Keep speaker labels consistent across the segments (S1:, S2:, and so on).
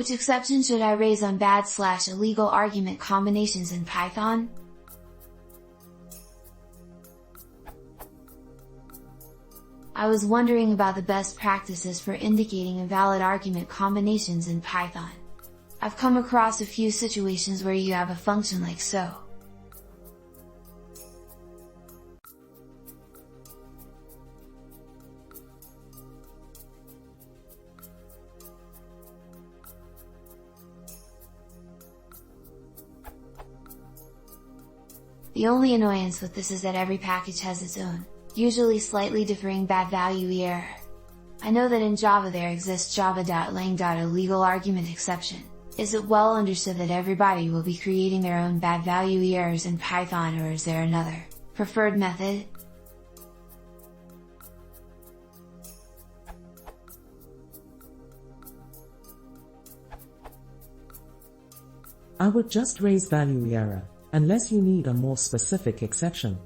S1: Which exception should I raise on bad/illegal argument combinations in Python? I was wondering about the best practices for indicating invalid argument combinations in Python. I've come across a few situations where you have a function like so. The only annoyance with this is that every package has its own, usually slightly differing bad value error. I know that in Java there exists java.lang.illegal argument exception. Is it well understood that everybody will be creating their own bad value errors in Python, or is there another, preferred method?
S2: I would just raise value error, unless you need a more specific exception.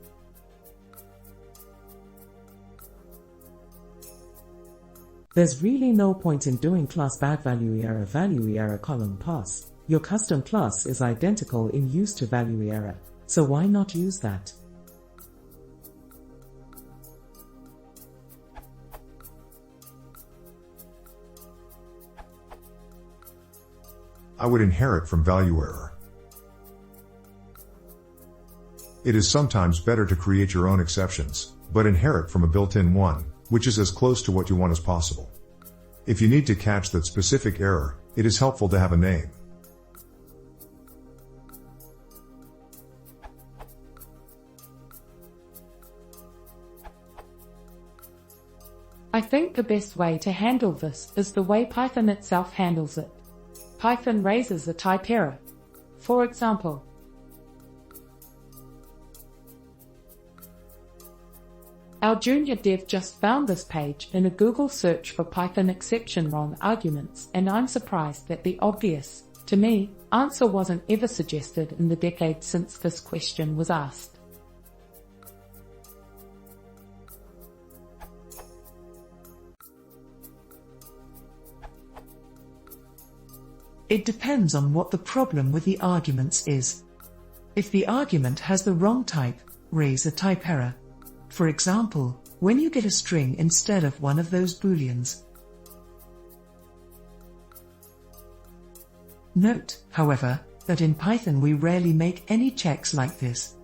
S2: There's really no point in doing class bad value error column pass. Your custom class is identical in use to value error, so why not use that?
S3: I would inherit from value error. It is sometimes better to create your own exceptions, but inherit from a built-in one, which is as close to what you want as possible. If you need to catch that specific error, it is helpful to have a name.
S4: I think the best way to handle this is the way Python itself handles it. Python raises a type error. For example, our junior dev just found this page in a Google search for Python exception wrong arguments, and I'm surprised that the obvious, to me, answer wasn't ever suggested in the decade since this question was asked.
S5: It depends on what the problem with the arguments is. If the argument has the wrong type, raise a type error. For example, when you get a string instead of one of those booleans. Note, however, that in Python we rarely make any checks like this.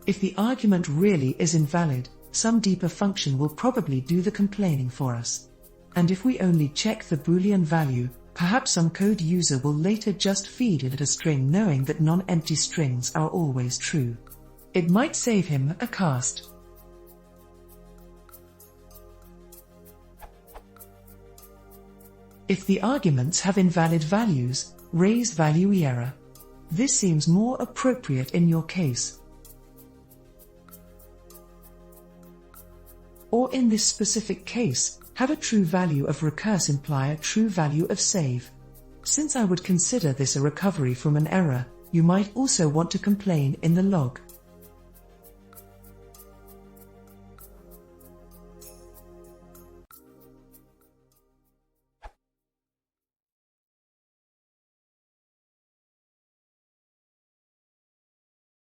S5: If the argument really is invalid, some deeper function will probably do the complaining for us. And if we only check the boolean value, perhaps some code user will later just feed it a string knowing that non-empty strings are always true. It might save him a cast. If the arguments have invalid values, raise value error. This seems more appropriate in your case. Or in this specific case, have a true value of recurse imply a true value of save. Since I would consider this a recovery from an error, you might also want to complain in the log.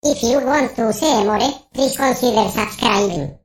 S6: If you want to see more, please consider subscribing.